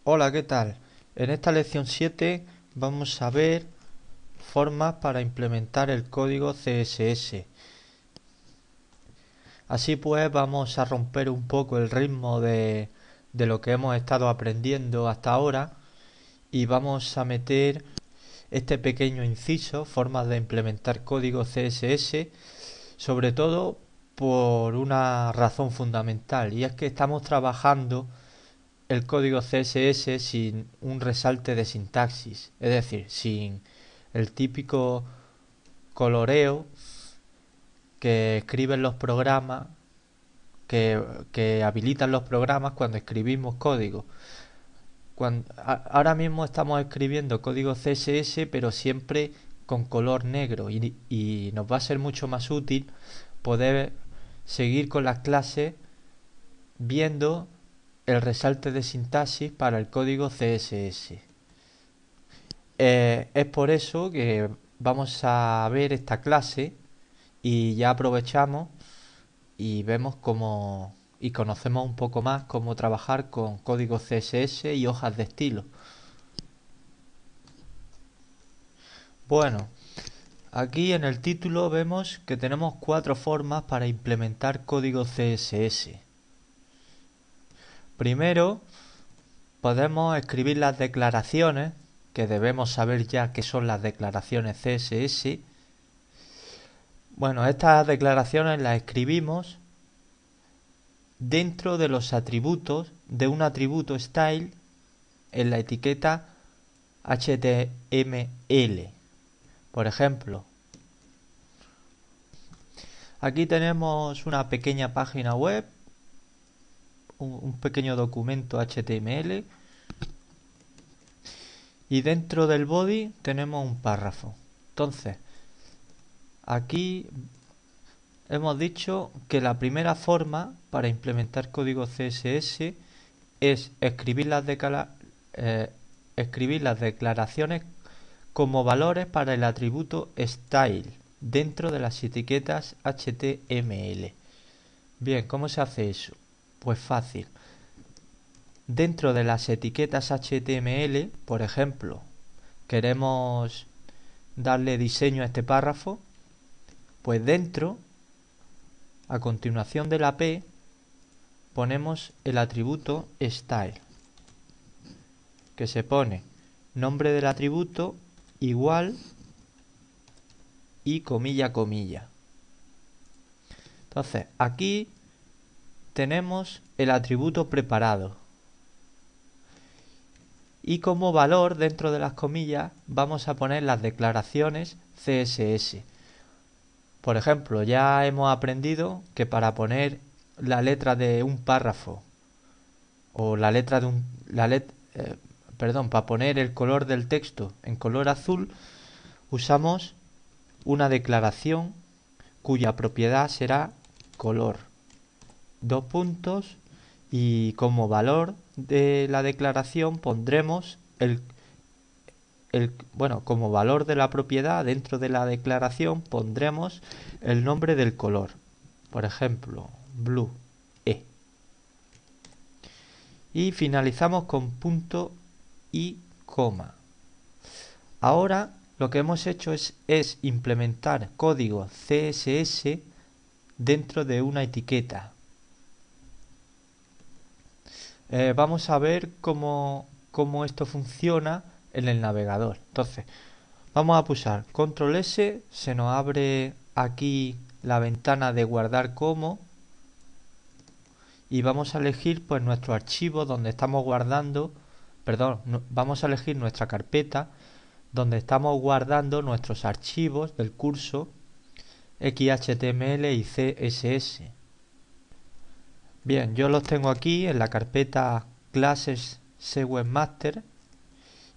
Hola, ¿qué tal? En esta lección 7 vamos a ver formas para implementar el código CSS. Así pues vamos a romper un poco el ritmo de lo que hemos estado aprendiendo hasta ahora y vamos a meter este pequeño inciso, formas de implementar código CSS, sobre todo por una razón fundamental, y es que estamos trabajando el código CSS sin un resalte de sintaxis, es decir, sin el típico coloreo que escriben los programas, que habilitan los programas cuando escribimos código. Ahora mismo estamos escribiendo código CSS, pero siempre con color negro, y nos va a ser mucho más útil poder seguir con las clases viendo el resalte de sintaxis para el código CSS. Es por eso que vamos a ver esta clase y ya aprovechamos y vemos cómo y conocemos un poco más cómo trabajar con código CSS y hojas de estilo. Bueno, aquí en el título vemos que tenemos 4 formas para implementar código CSS. Primero, podemos escribir las declaraciones, que debemos saber ya qué son las declaraciones CSS. Bueno, estas declaraciones las escribimos dentro de los atributos de un atributo style en la etiqueta HTML. Por ejemplo, aquí tenemos una pequeña página web, un pequeño documento HTML, y dentro del body tenemos un párrafo. Entonces, aquí hemos dicho que la primera forma para implementar código CSS es escribir las declaraciones como valores para el atributo style dentro de las etiquetas HTML. Bien, ¿cómo se hace eso? Pues fácil. Dentro de las etiquetas HTML, por ejemplo, queremos darle diseño a este párrafo, pues dentro, a continuación de la P, ponemos el atributo style, que se pone nombre del atributo igual y comilla comilla. Entonces, aquí tenemos el atributo preparado. Y como valor dentro de las comillas vamos a poner las declaraciones CSS. Por ejemplo, ya hemos aprendido que para poner la letra de un párrafo o la letra de un para poner el color del texto en color azul usamos una declaración cuya propiedad será color. Dos puntos, y como valor de la declaración pondremos como valor de la propiedad dentro de la declaración pondremos el nombre del color. Por ejemplo, blue E. Y finalizamos con punto y coma. Ahora lo que hemos hecho es implementar código CSS dentro de una etiqueta. Vamos a ver cómo esto funciona en el navegador. Entonces, vamos a pulsar Control S, se nos abre aquí la ventana de guardar como, y vamos a elegir pues nuestro archivo donde estamos guardando, vamos a elegir nuestra carpeta donde estamos guardando nuestros archivos del curso XHTML y CSS. Bien, yo los tengo aquí en la carpeta Classes Webmaster,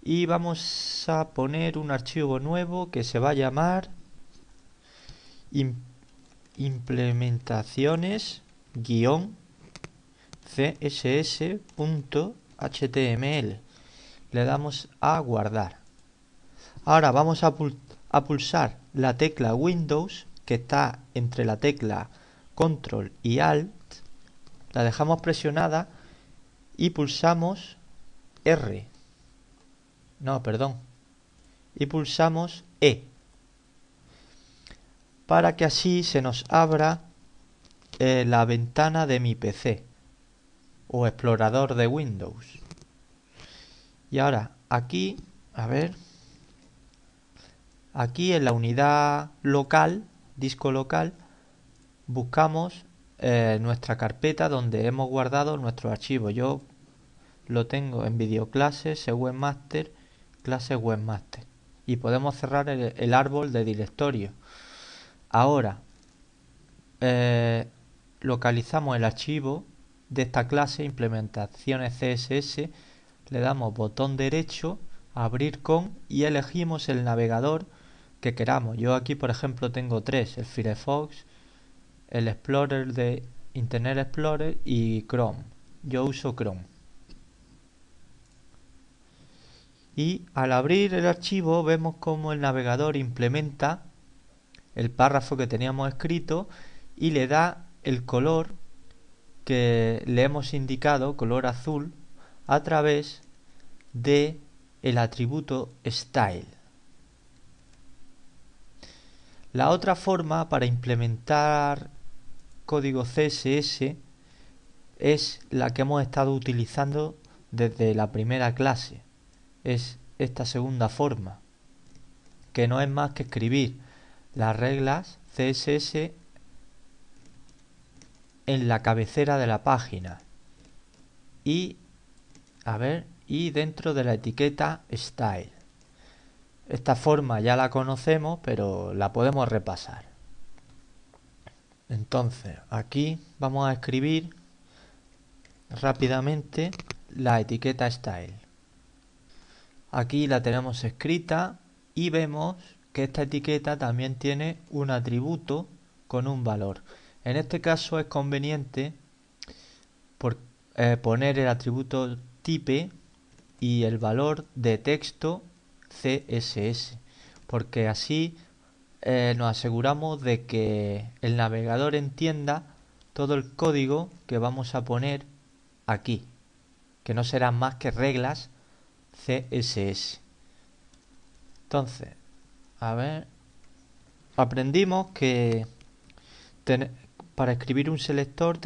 y vamos a poner un archivo nuevo que se va a llamar implementaciones-css.html. Le damos a guardar. Ahora vamos a pulsar la tecla Windows, que está entre la tecla Control y Alt. La dejamos presionada y pulsamos R. No, perdón. Y pulsamos E. Para que así se nos abra la ventana de mi PC o explorador de Windows. Y ahora aquí, a ver, aquí en la unidad local, disco local, buscamos nuestra carpeta donde hemos guardado nuestro archivo. Yo lo tengo en videoclases, webmaster, clase webmaster. Y podemos cerrar el árbol de directorio. Ahora, localizamos el archivo de esta clase, implementaciones CSS, le damos botón derecho, abrir con, y elegimos el navegador que queramos. Yo aquí, por ejemplo, tengo tres: el Firefox, el Explorer de Internet Explorer y Chrome. Yo uso Chrome. Y al abrir el archivo vemos cómo el navegador implementa el párrafo que teníamos escrito y le da el color que le hemos indicado, color azul, a través de el atributo style. La otra forma para implementar código CSS es la que hemos estado utilizando desde la primera clase. Es esta segunda forma, que no es más que escribir las reglas CSS en la cabecera de la página y dentro de la etiqueta style. Esta forma ya la conocemos, pero la podemos repasar. Entonces, aquí vamos a escribir rápidamente la etiqueta style. Aquí la tenemos escrita y vemos que esta etiqueta también tiene un atributo con un valor. En este caso es conveniente poner el atributo type y el valor de texto CSS, porque así nos aseguramos de que el navegador entienda todo el código que vamos a poner aquí, que no serán más que reglas CSS. Entonces, aprendimos que para escribir un selector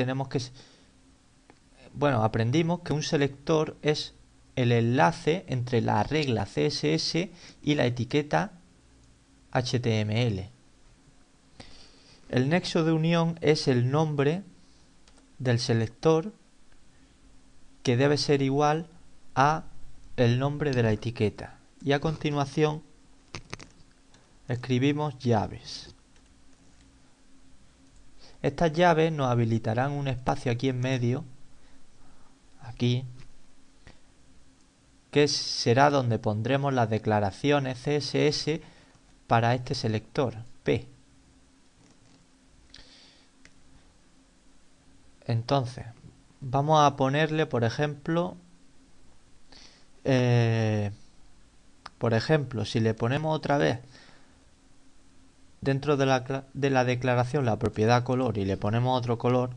aprendimos que un selector es el enlace entre la regla CSS y la etiqueta HTML. El nexo de unión es el nombre del selector, que debe ser igual a el nombre de la etiqueta. Y a continuación escribimos llaves. Estas llaves nos habilitarán un espacio aquí en medio, aquí, que será donde pondremos las declaraciones CSS para este selector P. Entonces, vamos a ponerle, por ejemplo, si le ponemos otra vez dentro de la declaración la propiedad color y le ponemos otro color,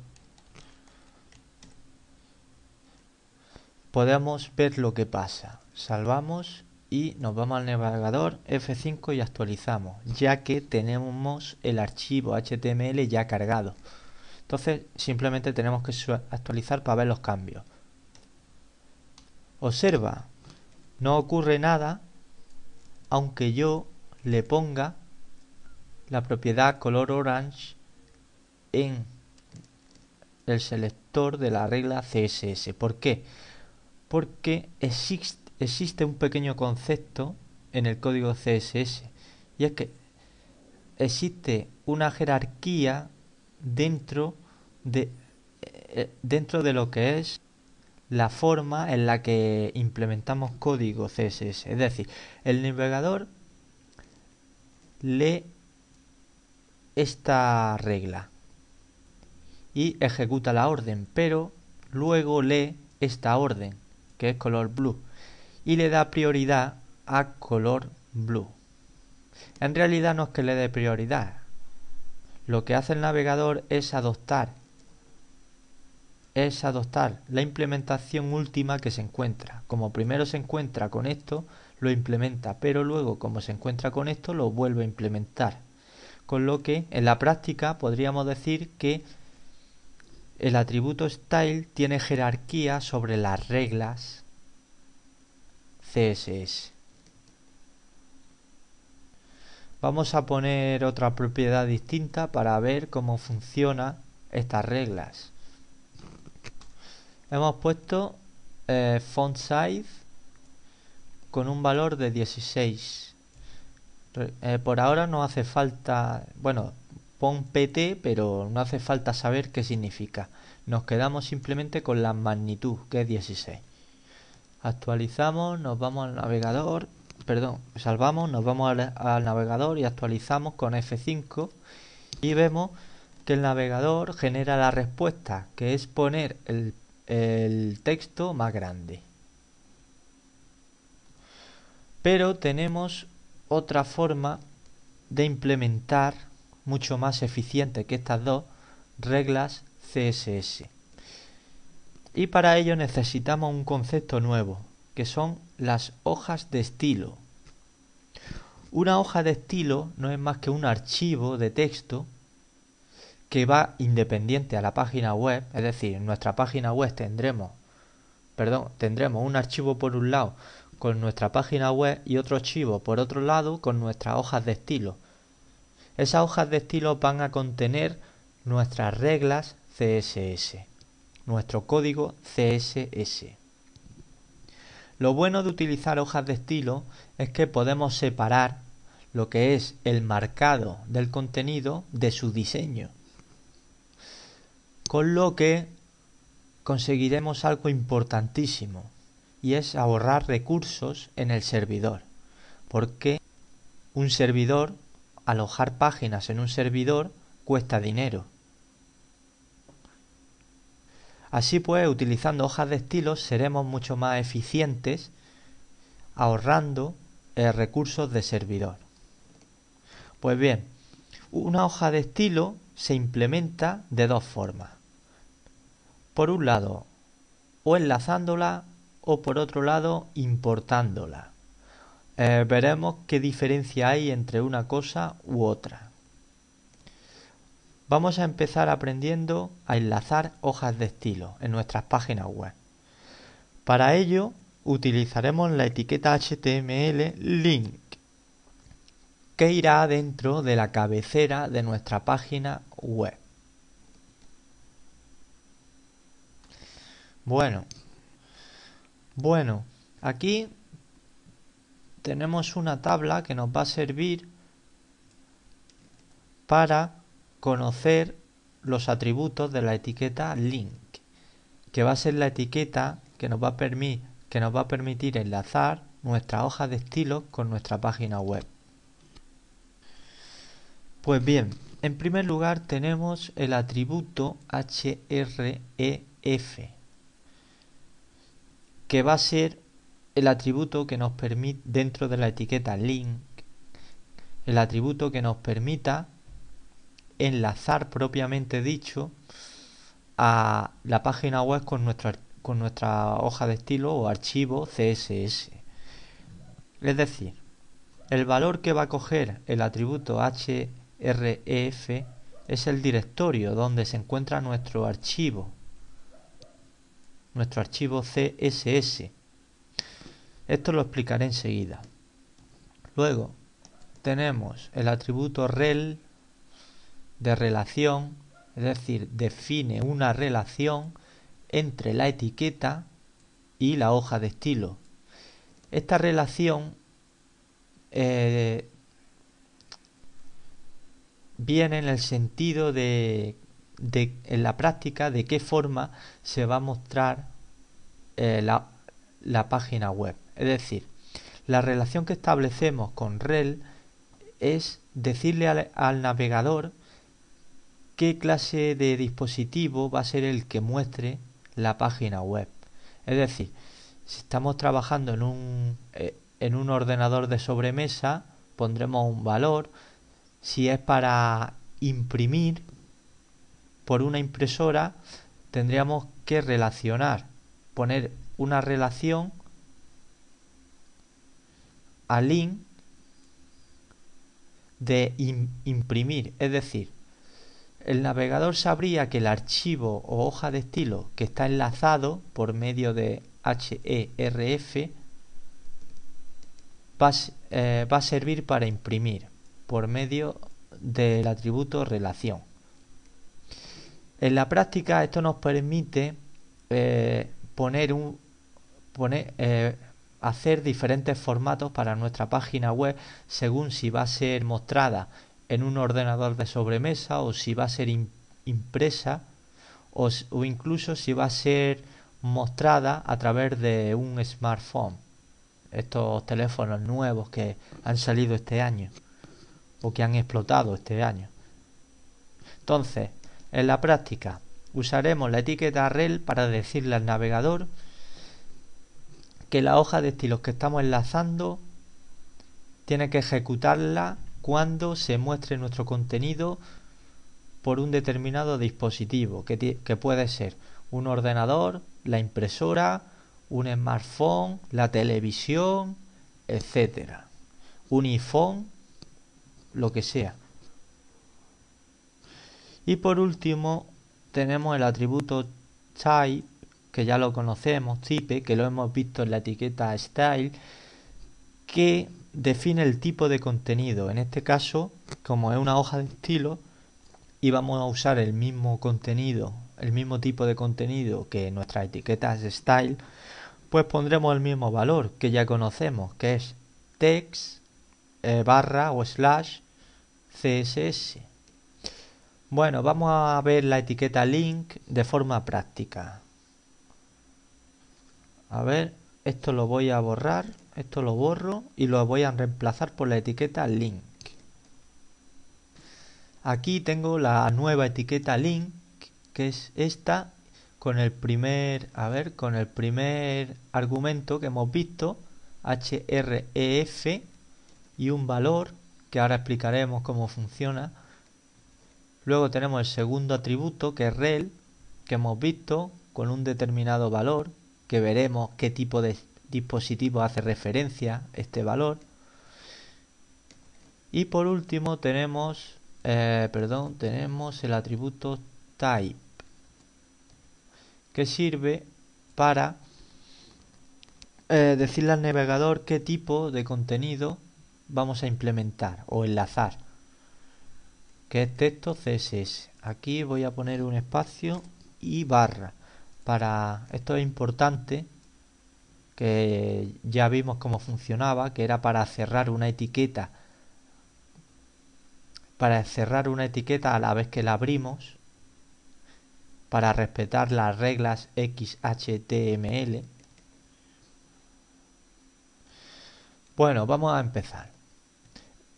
podemos ver lo que pasa. Salvamos y nos vamos al navegador, F5, y actualizamos, ya que tenemos el archivo HTML ya cargado. Entonces simplemente tenemos que actualizar para ver los cambios. Observa, no ocurre nada aunque yo le ponga la propiedad color orange en el selector de la regla CSS. ¿Por qué? Porque existe un pequeño concepto en el código CSS, y es que existe una jerarquía dentro de lo que es la forma en la que implementamos código CSS. Es decir, el navegador lee esta regla y ejecuta la orden, pero luego lee esta orden, que es color blue, y le da prioridad a color blue. En realidad no es que le dé prioridad. Lo que hace el navegador es adoptar es adoptar la implementación última que se encuentra. Como primero se encuentra con esto, lo implementa, pero luego como se encuentra con esto, lo vuelve a implementar. Con lo que en la práctica podríamos decir que el atributo style tiene jerarquía sobre las reglas CSS. Vamos a poner otra propiedad distinta para ver cómo funcionan estas reglas. Hemos puesto font size con un valor de 16. Por ahora no hace falta, bueno, pon pt, pero no hace falta saber qué significa. Nos quedamos simplemente con la magnitud, que es 16. Actualizamos, nos vamos al navegador, salvamos, nos vamos al navegador y actualizamos con F5 y vemos que el navegador genera la respuesta, que es poner el texto más grande. Pero tenemos otra forma de implementar mucho más eficiente que estas dos reglas CSS. Y para ello necesitamos un concepto nuevo, que son las hojas de estilo. Una hoja de estilo no es más que un archivo de texto que va independiente a la página web, es decir, en nuestra página web tendremos un archivo por un lado con nuestra página web y otro archivo por otro lado con nuestras hojas de estilo. Esas hojas de estilo van a contener nuestras reglas CSS, nuestro código CSS. Lo bueno de utilizar hojas de estilo es que podemos separar lo que es el marcado del contenido de su diseño, con lo que conseguiremos algo importantísimo, y es ahorrar recursos en el servidor, porque alojar páginas en un servidor cuesta dinero. Así pues, utilizando hojas de estilo seremos mucho más eficientes ahorrando recursos de servidor. Pues bien, una hoja de estilo se implementa de dos formas. Por un lado, o enlazándola o por otro lado, importándola. Veremos qué diferencia hay entre una cosa u otra. Vamos a empezar aprendiendo a enlazar hojas de estilo en nuestras páginas web. Para ello utilizaremos la etiqueta HTML link, que irá dentro de la cabecera de nuestra página web. Bueno, aquí tenemos una tabla que nos va a servir para conocer los atributos de la etiqueta link, que va a ser la etiqueta que nos va a permitir enlazar nuestra hoja de estilo con nuestra página web. Pues bien, en primer lugar tenemos el atributo href, que va a ser el atributo que nos permite, dentro de la etiqueta link, el atributo que nos permita enlazar propiamente dicho a la página web con nuestra hoja de estilo o archivo CSS. Es decir, el valor que va a coger el atributo href es el directorio donde se encuentra nuestro archivo CSS. Esto lo explicaré enseguida. Luego tenemos el atributo rel de relación, es decir, define una relación entre la etiqueta y la hoja de estilo. Esta relación viene en el sentido de en la práctica de qué forma se va a mostrar la página web. Es decir, la relación que establecemos con rel es decirle al navegador qué clase de dispositivo va a ser el que muestre la página web. Es decir, si estamos trabajando en un ordenador de sobremesa, pondremos un valor. Si es para imprimir por una impresora, tendríamos que relacionar, poner una relación a link de imprimir, es decir, el navegador sabría que el archivo o hoja de estilo que está enlazado por medio de href va a servir para imprimir por medio del atributo relación. En la práctica esto nos permite hacer diferentes formatos para nuestra página web según si va a ser mostrada en un ordenador de sobremesa o si va a ser impresa o incluso si va a ser mostrada a través de un smartphone, estos teléfonos nuevos que han salido este año o que han explotado este año. Entonces, en la práctica usaremos la etiqueta rel para decirle al navegador que la hoja de estilos que estamos enlazando tiene que ejecutarla cuando se muestre nuestro contenido por un determinado dispositivo, que puede ser un ordenador, la impresora, un smartphone, la televisión, etcétera, un iPhone, lo que sea. Y por último tenemos el atributo type, que ya lo conocemos, type, que lo hemos visto en la etiqueta style, que define el tipo de contenido. En este caso, como es una hoja de estilo y vamos a usar el mismo contenido, el mismo tipo de contenido que nuestras etiquetas style, pues pondremos el mismo valor que ya conocemos, que es text barra o slash css. Bueno, vamos a ver la etiqueta link de forma práctica. A ver, esto lo voy a borrar, esto lo borro y lo voy a reemplazar por la etiqueta link. Aquí tengo la nueva etiqueta link, que es esta, con el primer argumento que hemos visto, href, y un valor, que ahora explicaremos cómo funciona. Luego tenemos el segundo atributo, que es rel, que hemos visto, con un determinado valor, que veremos qué tipo de dispositivo hace referencia a este valor. Y por último tenemos el atributo type, que sirve para decirle al navegador qué tipo de contenido vamos a implementar o enlazar, que es texto CSS. Aquí voy a poner un espacio y barra. Esto es importante, que ya vimos cómo funcionaba, que era para cerrar una etiqueta a la vez que la abrimos, para respetar las reglas XHTML. Bueno, vamos a empezar.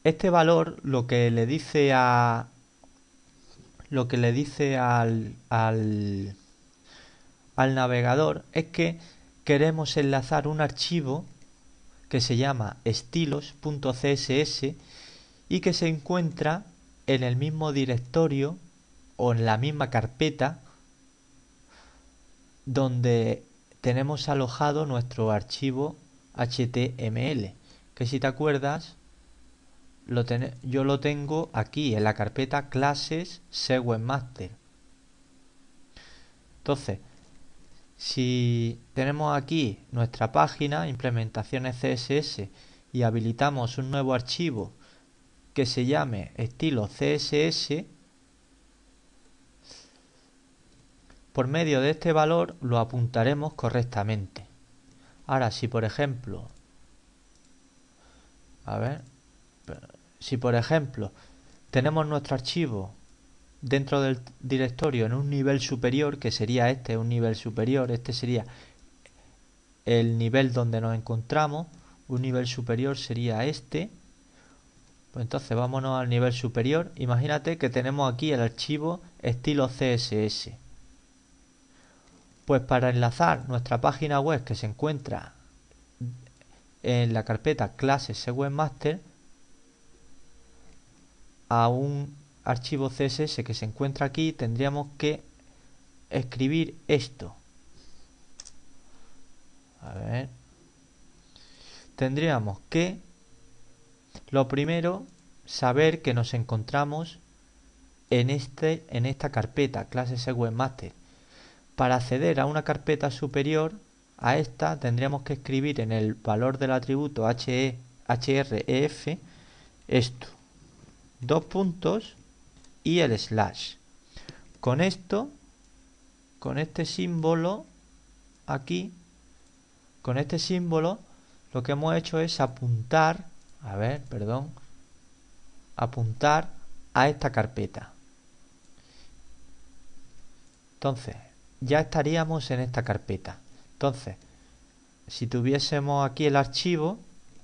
Este valor lo que le dice al navegador es que queremos enlazar un archivo que se llama estilos.css y que se encuentra en el mismo directorio o en la misma carpeta donde tenemos alojado nuestro archivo HTML, que si te acuerdas yo lo tengo aquí en la carpeta clases webmaster. Entonces, si tenemos aquí nuestra página implementaciones CSS y habilitamos un nuevo archivo que se llame estilo CSS, por medio de este valor lo apuntaremos correctamente. Ahora, si por ejemplo tenemos nuestro archivo dentro del directorio en un nivel superior, que sería un nivel superior, este sería el nivel donde nos encontramos, un nivel superior sería este. Pues entonces vámonos al nivel superior. Imagínate que tenemos aquí el archivo estilo CSS. Pues para enlazar nuestra página web, que se encuentra en la carpeta clases webmaster, a un archivo CSS que se encuentra aquí, tendríamos que escribir esto. A ver. Tendríamos que, lo primero, saber que nos encontramos en esta carpeta, Clases Webmaster. Para acceder a una carpeta superior a esta, tendríamos que escribir en el valor del atributo href esto, dos puntos y el slash. Con esto, con este símbolo aquí, con este símbolo, lo que hemos hecho es apuntar, apuntar a esta carpeta. Entonces, ya estaríamos en esta carpeta. Entonces, si tuviésemos aquí el archivo,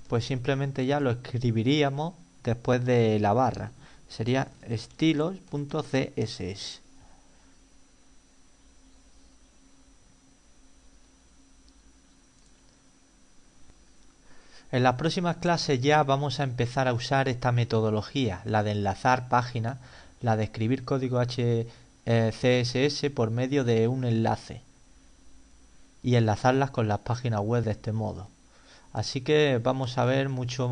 pues simplemente ya lo escribiríamos después de la barra. Sería estilos.css. En las próximas clases ya vamos a empezar a usar esta metodología, la de enlazar páginas, la de escribir código CSS por medio de un enlace y enlazarlas con las páginas web de este modo. Así que vamos a ver muchas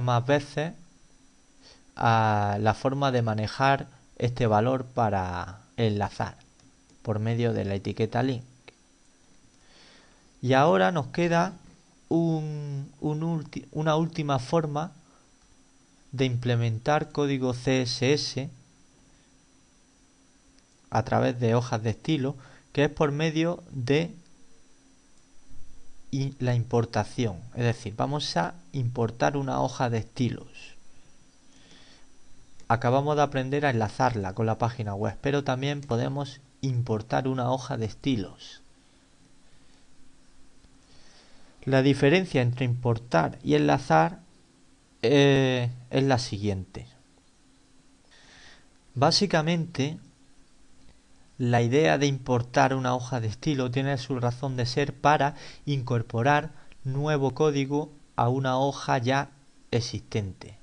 más veces la forma de manejar este valor para enlazar por medio de la etiqueta link. Y ahora nos queda una última forma de implementar código CSS a través de hojas de estilo, que es por medio de la importación. Es decir, vamos a importar una hoja de estilos. Acabamos de aprender a enlazarla con la página web, pero también podemos importar una hoja de estilos. La diferencia entre importar y enlazar es la siguiente. Básicamente, la idea de importar una hoja de estilo tiene su razón de ser para incorporar nuevo código a una hoja ya existente.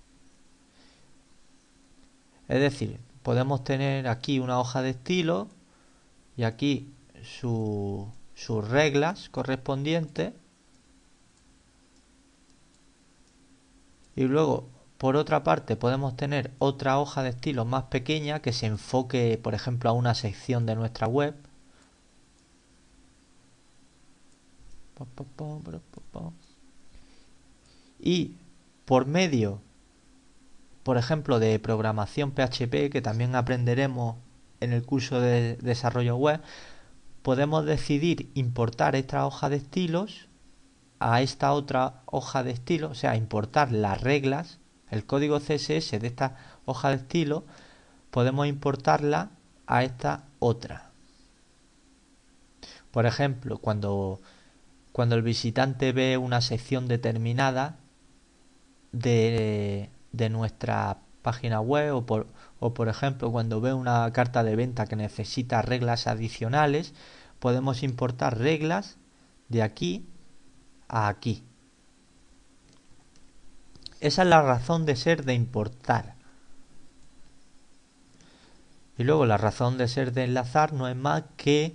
Es decir, podemos tener aquí una hoja de estilo y aquí sus reglas correspondientes. Y luego, por otra parte, podemos tener otra hoja de estilo más pequeña que se enfoque, por ejemplo, a una sección de nuestra web. Y por medio, por ejemplo, de programación PHP, que también aprenderemos en el curso de desarrollo web, podemos decidir importar esta hoja de estilos a esta otra hoja de estilo, o sea, importar las reglas, el código CSS de esta hoja de estilo, podemos importarla a esta otra. Por ejemplo, cuando el visitante ve una sección determinada de nuestra página web o por ejemplo cuando ve una carta de venta que necesita reglas adicionales, podemos importar reglas de aquí a aquí. Esa es la razón de ser de importar. Y luego la razón de ser de enlazar no es más que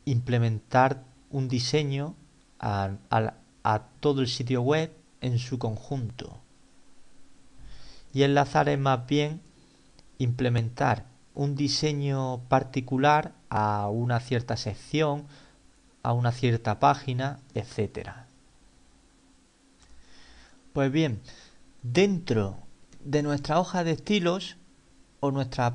implementar un diseño a todo el sitio web en su conjunto. Y enlazar es más bien implementar un diseño particular a una cierta sección, a una cierta página, etcétera. Pues bien, dentro de nuestra hoja de estilos o nuestra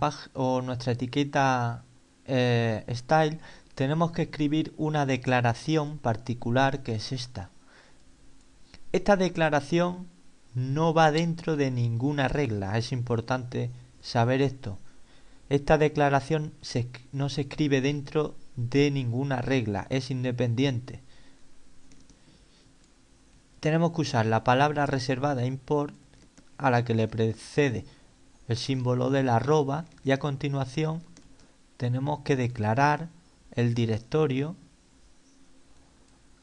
etiqueta style, tenemos que escribir una declaración particular que es esta. Esta declaración no va dentro de ninguna regla, es importante saber esto. Esta declaración no se escribe dentro de ninguna regla, es independiente. Tenemos que usar la palabra reservada import a la que le precede el símbolo del arroba y a continuación tenemos que declarar el directorio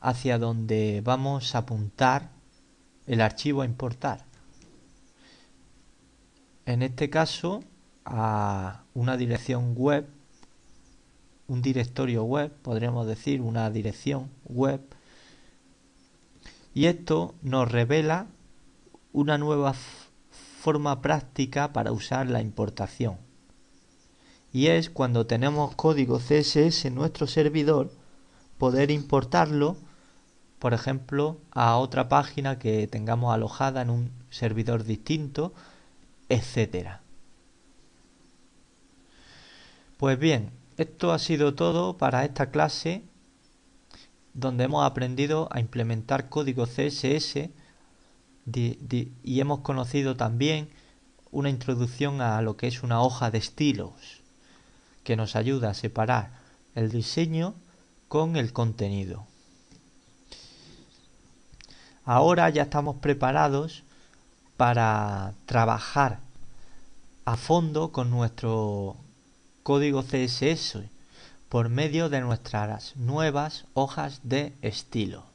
hacia donde vamos a apuntar el archivo a importar. En este caso a una dirección web, un directorio web, podríamos decir, una dirección web, y esto nos revela una nueva forma práctica para usar la importación. Y es cuando tenemos código CSS en nuestro servidor, poder importarlo, por ejemplo, a otra página que tengamos alojada en un servidor distinto, etcétera. Pues bien, esto ha sido todo para esta clase, donde hemos aprendido a implementar código CSS y hemos conocido también una introducción a lo que es una hoja de estilos, que nos ayuda a separar el diseño con el contenido. Ahora ya estamos preparados para trabajar a fondo con nuestro código CSS por medio de nuestras nuevas hojas de estilo.